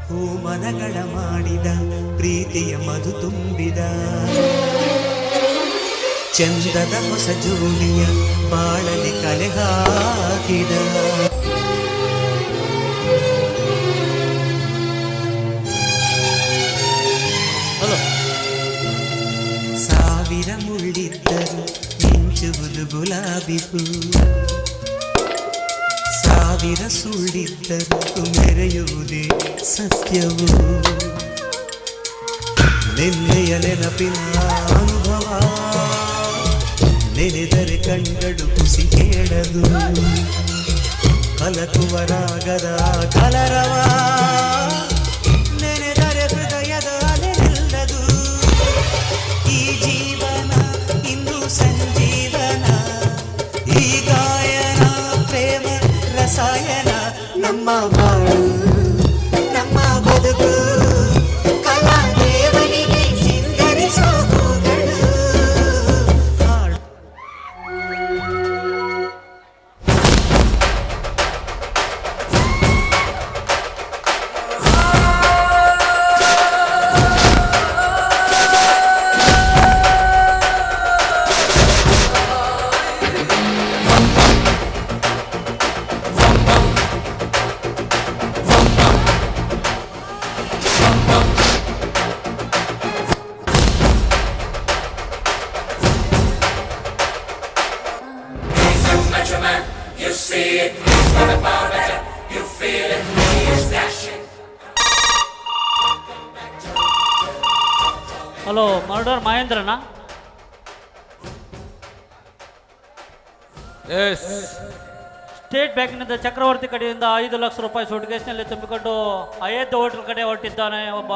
ಹೂಮನಗಳ ಮಾಡಿದ ಪ್ರೀತಿಯ ಮಧು ತುಂಬಿದ ಚಂದದ ಹೊಸ ಜೋಡಿಯ ಬಾಳಲಿ ಕಲೆ ಹಾಕಿದ ಸಾವಿರ ಮುಳ್ಳಿದ್ದರು ಮಿಂಚುವುದು ಗುಲಾಬಿ ಹೂ ಸಾವಿರ ಸುಳ್ಳಿದ್ದರು ಮೆರೆಯುವುದೇ ಸತ್ಯವು ನಿನ್ನೆಯ ನೆನಪಿನ ಅನುಭವ ನೆನೆದರೆ ಕಣ್ಗಳು ಖುಷಿ ಕೇಳದು ಕಲಕುವ ರಾಗದ ಕಲರವ ನೆನೆದರೆ ಹೃದಯದ ಅಲೆ ನಿಲ್ಲದು ಈ ಜೀವನ ಇಂದು ಸಂಜೀವನ ಈ ಗಾಯನ ಪ್ರೇಮ ರಸಾಯನ ನಮ್ಮ ಬಾಳು ನಮ್ಮ ಬದುಕು ಕಲಾದೇವನಿಗೆ ಸಿಂಗರಿಸೋ ಹೂಗಳು You see it, he's got a power better. You feel it, he is dashing. Hello murder ಮಹೇಂದ್ರನಾ? ಎಸ್. ಸ್ಟೇಟ್ ಬ್ಯಾಂಕಿನಿಂದ ಚಕ್ರವರ್ತಿ ಕಡೆಯಿಂದ 5 ಲಕ್ಷ ರೂಪಾಯಿ ಸೂಟ್ಕೇಸ್ನಲ್ಲಿ ತುಂಬಿಕೊಂಡು ಅಯೋಧ್ಯೆ ಹೋಟೆಲ್ ಕಡೆ ಹೊರಟಿದ್ದಾನೆ ಒಬ್ಬ.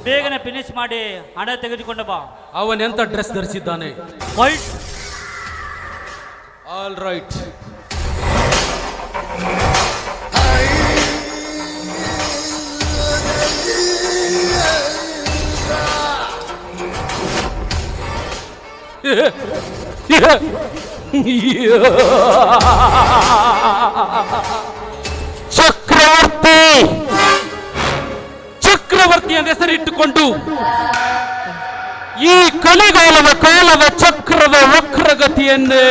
ಬೇಗನೆ ಫಿನಿಶ್ ಮಾಡಿ ಹಣ ತೆಗೆದುಕೊಂಡು ಬಾ. ಅವನೆಂತ ಡ್ರೆಸ್ ಧರಿಸಿದ್ದಾನೆ? White. All right. Chakravarthi Chakravarthi ಎಂದ ಹೆಸರಿಟ್ಟುಕೊಂಡು ಈ ಕಲಿಗಾಲದ ಕಾಲದ ಚಕ್ರದ ವಕ್ರಗತಿಯನ್ನೇ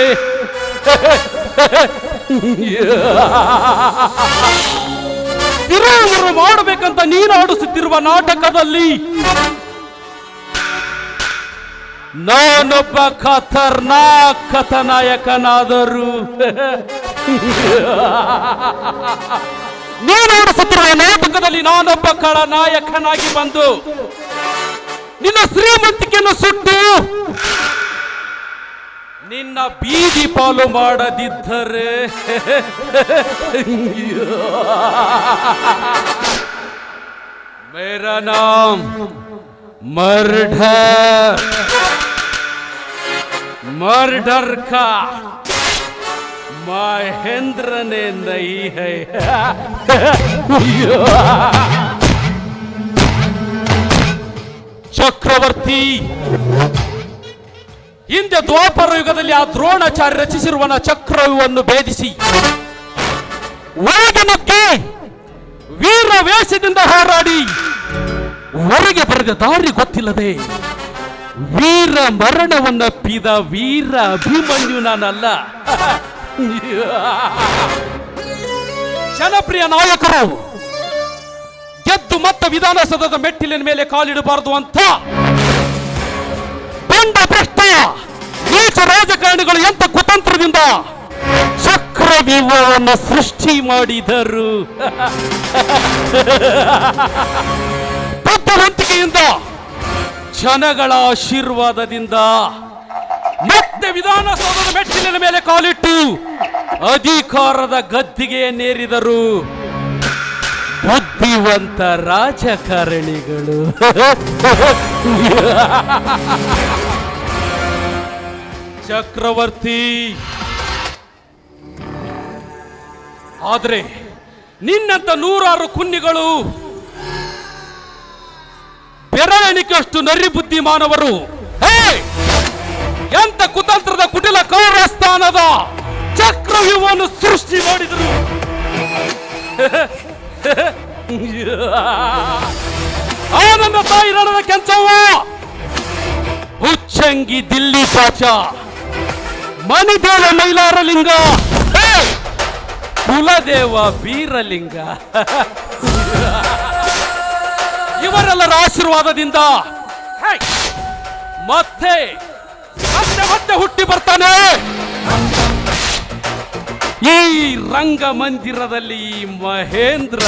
ತಿರುವು ಮಾಡಬೇಕಂತ ನೀನು ಆಡಿಸುತ್ತಿರುವ ನಾಟಕದಲ್ಲಿ ನಾನೊಬ್ಬ ಖತರ್ನಾಕ್ ಕಥನಾಯಕನಾದರೂ ನೀನು ಆಡಿಸುತ್ತಿರುವ ನಾಟಕದಲ್ಲಿ ನಾನೊಬ್ಬ ಖಳನಾಯಕನಾಗಿ ಬಂದು ನಿನ್ನ ಶ್ರೀಮಂತಿಕೆಯನ್ನು ಸುಟ್ಟು ನಿನ್ನ ಬೀದಿ ಪಾಲು ಮಾಡದಿದ್ದರೆ ಮೇರಾ ನಾಮ್ ಮರ್ಡರ್ मर्डर का महेंद्र ने नहीं है. ಚಕ್ರವರ್ತಿ ಹಿಂದೆ ದ್ವಾಪರ ಯುಗದಲ್ಲಿ ಆ ದ್ರೋಣಾಚಾರ್ಯ ರಚಿಸಿರುವ ಚಕ್ರವ್ಯೂಹವನ್ನು ಭೇದಿಸಿ ಒಳಗೆ ನುಗ್ಗಿ ವೀರ ವೇಷದಿಂದ ಹೋರಾಡಿ ಹೊರಗೆ ಬರೆದ ದಾರಿ ಗೊತ್ತಿಲ್ಲದೆ ವೀರ ಮರಣವನ್ನಪ್ಪಿದ ವೀರ ಅಭಿಮನ್ಯು ನಾನಲ್ಲ. ಜನಪ್ರಿಯ ನಾಯಕರು ಗೆದ್ದು ಮತ್ತೆ ವಿಧಾನಸೌಧದ ಮೆಟ್ಟಿಲಿನ ಮೇಲೆ ಕಾಲಿಡಬಾರದು ಅಂತ ಬಂಡ ಭ್ರಷ್ಟ ನೀಚ ರಾಜಕಾರಣಿಗಳು ಎಂತ ಕುತಂತ್ರದಿಂದ ಚಕ್ರವ್ಯೂಹವನ್ನು ಸೃಷ್ಟಿ ಮಾಡಿದರು. ಬುದ್ಧಿವಂತಿಕೆಯಿಂದ ಜನಗಳ ಆಶೀರ್ವಾದದಿಂದ ಮತ್ತೆ ವಿಧಾನಸೌಧದ ಮೆಟ್ಟಿಲಿನ ಮೇಲೆ ಕಾಲಿಟ್ಟು ಅಧಿಕಾರದ ಗದ್ದಿಗೆಯನ್ನೇರಿದರು ಬುದ್ಧಿವಂತ ರಾಜಕಾರಣಿಗಳು. ಚಕ್ರವರ್ತಿ, ಆದ್ರೆ ನಿನ್ನಂತ 100 ಕುನ್ನಿಗಳು ಬೆರಳೆಣಿಕೆಯಷ್ಟು ನರಿ ಬುದ್ಧಿಮಾನವರು ಎಂತ ಕುತಂತ್ರದ ಕುಟಿಲ ಕೌರಸ್ಥಾನದ ಚಕ್ರವ್ಯೂಹವನ್ನು ಸೃಷ್ಟಿ ಮಾಡಿದರು. ಆ ನನ್ನ ತಾಯಿ ರಣದ ಕೆಂಚವ್ವ, ಹುಚ್ಚಂಗಿ ದಿಲ್ಲಿ ಪಾಚ, ಮಣಿದೇವ ಮೈಲಾರಲಿಂಗ, ಕುಲದೇವ ಬೀರಲಿಂಗ, ಇವರೆಲ್ಲರ ಆಶೀರ್ವಾದದಿಂದ ಮತ್ತೆ ಮತ್ತೆ ಮತ್ತೆ ಹುಟ್ಟಿ ಬರ್ತಾನೆ ಈ ರಂಗಮಂದಿರದಲ್ಲಿ ಈ ಮಹೇಂದ್ರ.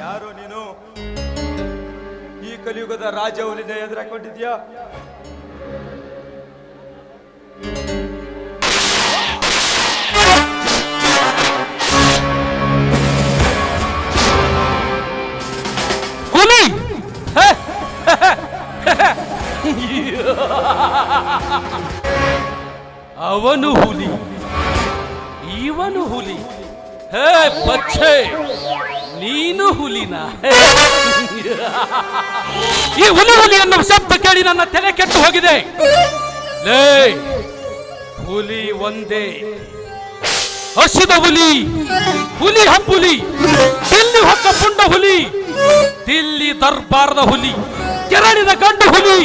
ಯಾರು ನೀನು? ಈ ಕಲಿಯುಗದ ರಾಜವಲಿನ ಎದುರಾಕೊಂಡಿದ್ಯಾ? ಹುಲಿ ಅವನು ಹುಲಿ, ಇವನು ಹುಲಿ. ಹೇ ಬಚ್ಚೆ, ನೀನು ಹುಲಿನ? ಈ ಹುಲಿ ಹುಲಿ ಅನ್ನೋ ಶಬ್ದ ಕೇಳಿ ನನ್ನ ತಲೆ ಕೆಟ್ಟು ಹೋಗಿದೆ. ಲೇ, ಹುಲಿ ಒಂದೇ, ಹಸಿದ ಹುಲಿ, ಹುಲಿ ಹಬ್ಬುಲಿ, ದಿಲ್ಲಿ ಹೊಕ್ಕ ಪುಂಡ ಹುಲಿ, ದಿಲ್ಲಿ ದರ್ಬಾರದ ಹುಲಿ, ಕೆರಳಿದ ಗಂಡು ಹುಲಿ,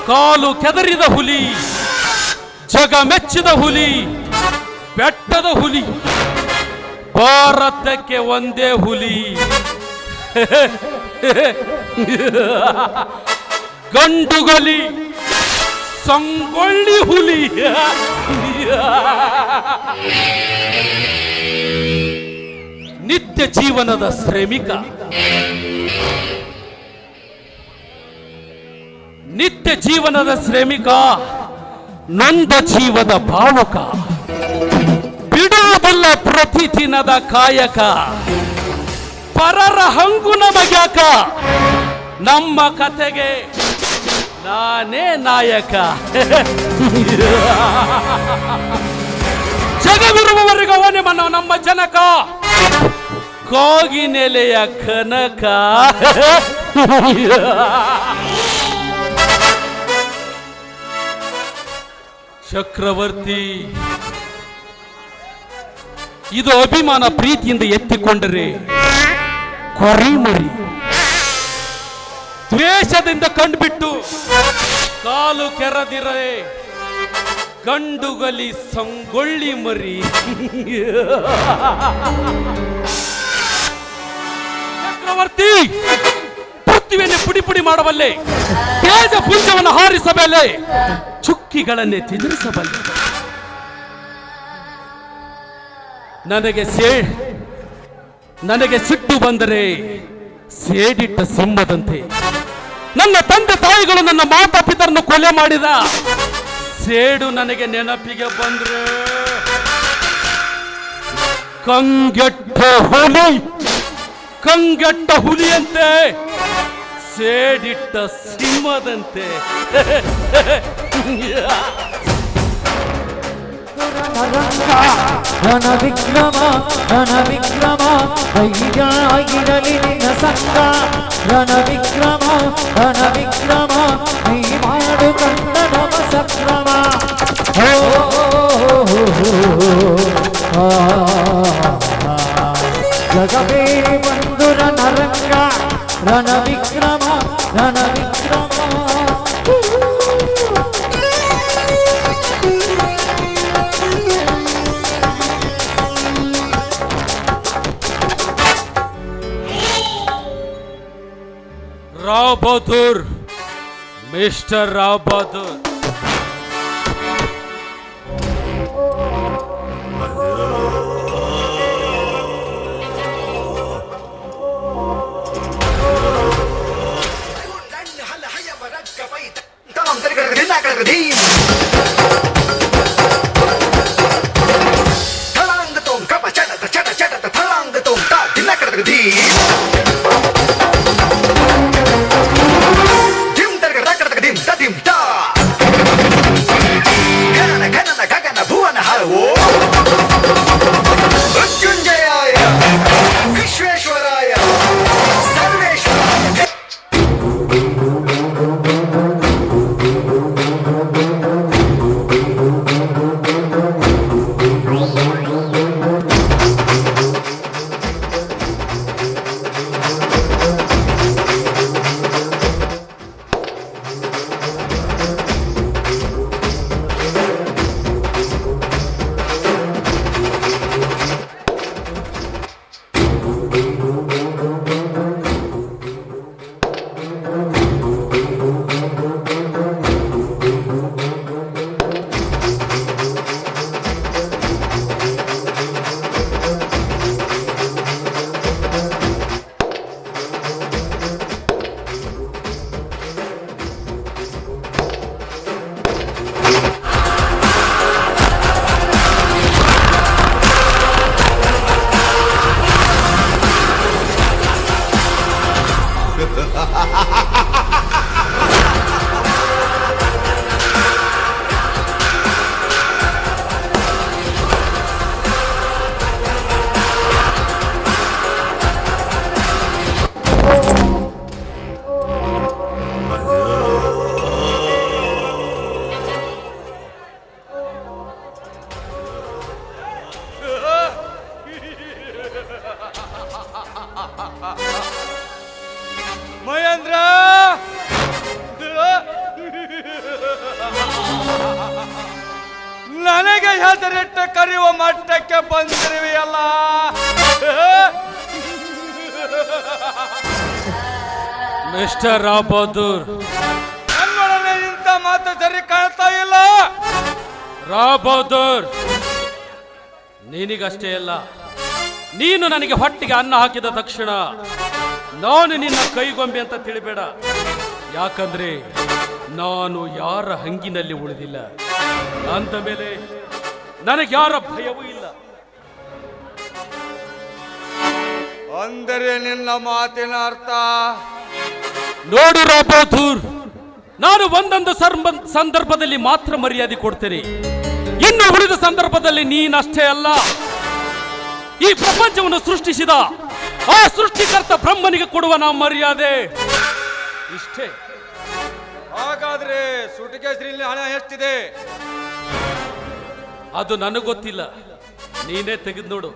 ಕಾಲು ಕೆದರಿದ ಹುಲಿ, ಜಗ ಮೆಚ್ಚಿದ ಹುಲಿ, ಬೆಟ್ಟದ ಹುಲಿ, ಭಾರತಕ್ಕೆ ಒಂದೇ ಹುಲಿ, ಗಂಡುಗಲಿ, ಸಂಗೊಳ್ಳಿ ಹುಲಿ. ನಿತ್ಯ ಜೀವನದ ಶ್ರಮಿಕ, ನಿತ್ಯ ಜೀವನದ ಶ್ರಮಿಕ, ನೊಂದ ಜೀವದ ಭಾವುಕ, ಬಿಡುವುದಿಲ್ಲ ಪ್ರತಿದಿನದ ಕಾಯಕ, ಪರರ ಹಂಗು ನಮಗ್ಯಾಕ, ನಮ್ಮ ಕತೆಗೆ ನಾನೇ ನಾಯಕ. ಜಗವಿರುವವರೆಗೂ ಅವನೇ ನಮ್ಮ ಜನಕ, ಕೋಗಿನೆಲೆಯ ಕನಕ. ಚಕ್ರವರ್ತಿ, ಇದು ಅಭಿಮಾನ ಪ್ರೀತಿಯಿಂದ ಎತ್ತಿಕೊಂಡರೆ ಕೊರಿಮರಿ, ದ್ವೇಷದಿಂದ ಕಂಡುಬಿಟ್ಟು ಕಾಲು ಕೆರದಿರೇ ಗಂಡುಗಲಿ ಸಂಗೊಳ್ಳಿ ಮರಿ. ಚಕ್ರವರ್ತಿ, ಪೃಥ್ವಿಯನ್ನು ಪುಡಿ ಪುಡಿ ಮಾಡಬಲ್ಲೆ, ತೇಜ ಪುಂಜವನ್ನು ಹಾರಿಸಬಲ್ಲೆ, ಚುಕ್ಕಿಗಳನ್ನೇ ತಿರುಗಿಸಬಲ್ಲೆ. ನನಗೆ ಸಿಟ್ಟು ಬಂದರೆ ಸೇಡಿಟ್ಟ ಸಿಂಹದಂತೆ, ನನ್ನ ತಂದೆ ತಾಯಿಗಳು ನನ್ನ ಮಾತಾಪಿತರನ್ನು ಕೊಲೆ ಮಾಡಿದ ಸೇಡು ನನಗೆ ನೆನಪಿಗೆ ಬಂದ್ರೆ ಕಂಗೆಟ್ಟ ಹುಲಿಯಂತೆ, ಸೇಡಿಟ್ಟ ಸಿಂಹದಂತೆ. ರಣ ವಿಕ್ರಮ ಧೈರ್ಯಾಗಿರಲಿ ನಿನ್ನ ಸಂಗ. ರಣ ವಿಕ್ರಮ ನೀ ಮಾಡು ಕಂದನವ ಸಕ್ರಮ. ಜಗವೇ ಬಂದು ರಣರಂಗ. ರಣ ವಿಕ್ರಮ ರಾವ್ ಬಹದ್ದೂರ್, ಮಿಸ್ಟರ್ ರಾವ್ ಬಹದ್ದೂರ್. ಮಹೇಂದ್ರ ನನಗೆ ಹೆಸರಿಟ್ಟು ಕರೆಯುವ ಮಟ್ಟಕ್ಕೆ ಬಂದಿರುವೆಯಲ್ಲ. ಮಿಸ್ಟರ್ ರಾವ್ ಬಹದ್ದೂರ್, ನನ್ನೊಡನೆ ಇಂಥ ಮಾತು ಸರಿ ಕಾಣ್ತಾ ಇಲ್ಲ. ರಾವ್ ಬಹದ್ದೂರ್, ನಿನಗಷ್ಟೇ ಅಲ್ಲ, ನೀನು ನನಗೆ ಹೊಟ್ಟಿಗೆ ಅನ್ನ ಹಾಕಿದ ತಕ್ಷಣ ನಾನು ನಿನ್ನ ಕೈಗೊಂಬೆ ಅಂತ ತಿಳಿಬೇಡ. ಯಾಕಂದ್ರೆ ನಾನು ಯಾರ ಹಂಗಿನಲ್ಲಿ ಉಳಿದಿಲ್ಲ. ಅಂದ ಮೇಲೆ ನನಗೆ ಯಾರ ಭಯವೂ ಇಲ್ಲ. ಅಂದರೆ ನಿನ್ನ ಮಾತಿನ ಅರ್ಥ? ನೋಡು ರಾವ್ ಬಹದ್ದೂರ್, ನಾನು ಒಂದೊಂದು ಸಂದರ್ಭದಲ್ಲಿ ಮಾತ್ರ ಮರ್ಯಾದೆ ಕೊಡ್ತೇನೆ. ಇನ್ನು ಉಳಿದ ಸಂದರ್ಭದಲ್ಲಿ ನೀನಷ್ಟೇ ಅಲ್ಲ, ಈ ಪ್ರಪಂಚವನ್ನು ಸೃಷ್ಟಿಸಿದ ಆ ಸೃಷ್ಟಿಕರ್ತ ಬ್ರಹ್ಮನಿಗೆ ಕೊಡುವ ನಮ್ಮ ಮರ್ಯಾದೆ ಇಷ್ಟೇ. ಹಾಗಾದ್ರೆ ಸುಟಿಕೇಸರಿಯಲ್ಲಿ ಹಣ ಎಷ್ಟಿದೆ? ಅದು ನನಗೆ ಗೊತ್ತಿಲ್ಲ, ನೀನೇ ತೆಗೆದು ನೋಡು.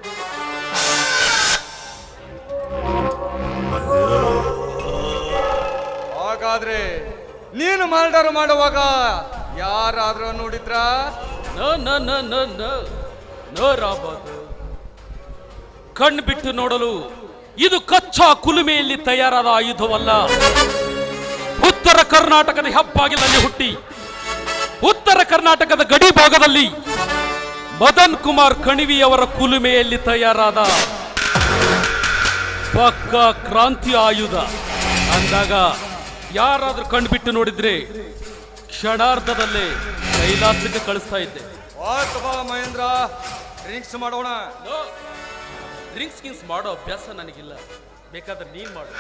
ಹಾಗಾದ್ರೆ ನೀನು ಮರ್ಡರ್ ಮಾಡುವಾಗ ಯಾರಾದ್ರೂ ನೋಡಿದ್ರ? ನೋ ರಾವ್ ಬಹದ್ದೂರ್, ಕಣ್ಣು ಬಿಟ್ಟು ನೋಡಲು ಇದು ಕಚ್ಚಾ ಕುಲುಮೆಯಲ್ಲಿ ತಯಾರಾದ ಆಯುಧವಲ್ಲ. ಉತ್ತರ ಕರ್ನಾಟಕದ ಹೆಬ್ಬಾಗಿಲಲ್ಲಿ ಹುಟ್ಟಿ ಉತ್ತರ ಕರ್ನಾಟಕದ ಗಡಿ ಭಾಗದಲ್ಲಿ ಮದನ್ ಕುಮಾರ್ ಕಣಿವಿಯವರ ಕುಲುಮೆಯಲ್ಲಿ ತಯಾರಾದ ಪಕ್ಕಾ ಕ್ರಾಂತಿ ಆಯುಧ ಅಂದಾಗ ಯಾರಾದ್ರೂ ಕಣ್ಬಿಟ್ಟು ನೋಡಿದ್ರೆ ಕ್ಷಣಾರ್ಧದಲ್ಲೇ ಕೈಲಾಸಕ್ಕೆ ಕಳಿಸ್ತಾ ಇದ್ದೆ. ಮಹೇಂದ್ರ, ಡ್ರಿಂಕ್ಸ್ ಮಾಡೋಣ. ಡ್ರಿಂಕ್ಸ್ ಗಿಂಕ್ಸ್ ಮಾಡೋ ಅಭ್ಯಾಸ ನನಗಿಲ್ಲ, ಬೇಕಾದ್ರೆ ನೀನ್ ಮಾಡು.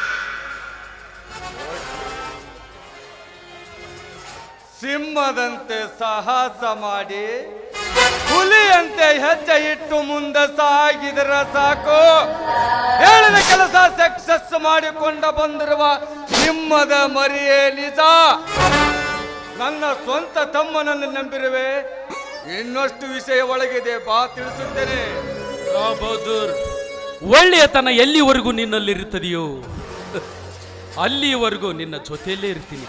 ಸಿಂಹದಂತೆ ಸಾಹಸ ಮಾಡಿ ಹುಲಿಯಂತೆ ಹೆಜ್ಜೆ ಇಟ್ಟು ಮುಂದೆ ಸಾಗಿದರೆ ಸಾಕು. ಹೇಳಿದ ಕೆಲಸ ಸಕ್ಸಸ್ ಮಾಡಿಕೊಂಡ ಬಂದಿರುವ ಸಿಂಹದ ಮರಿಯೇ ನಿಜ. ನನ್ನ ಸ್ವಂತ ತಮ್ಮನನ್ನು ನಂಬಿರುವೆ. ಇನ್ನಷ್ಟು ವಿಷಯ ಒಳಗಿದೆ, ಬಾ ತಿಳಿಸುತ್ತೇನೆ. ರಾವ್ ಬಹದ್ದೂರ್, ಒಳ್ಳೆಯತನ ಎಲ್ಲಿವರೆಗೂ ನಿನ್ನಲ್ಲಿರುತ್ತದೆಯೋ ಅಲ್ಲಿಯವರೆಗೂ ನಿನ್ನ ಜೊತೆಯಲ್ಲೇ ಇರ್ತೀನಿ.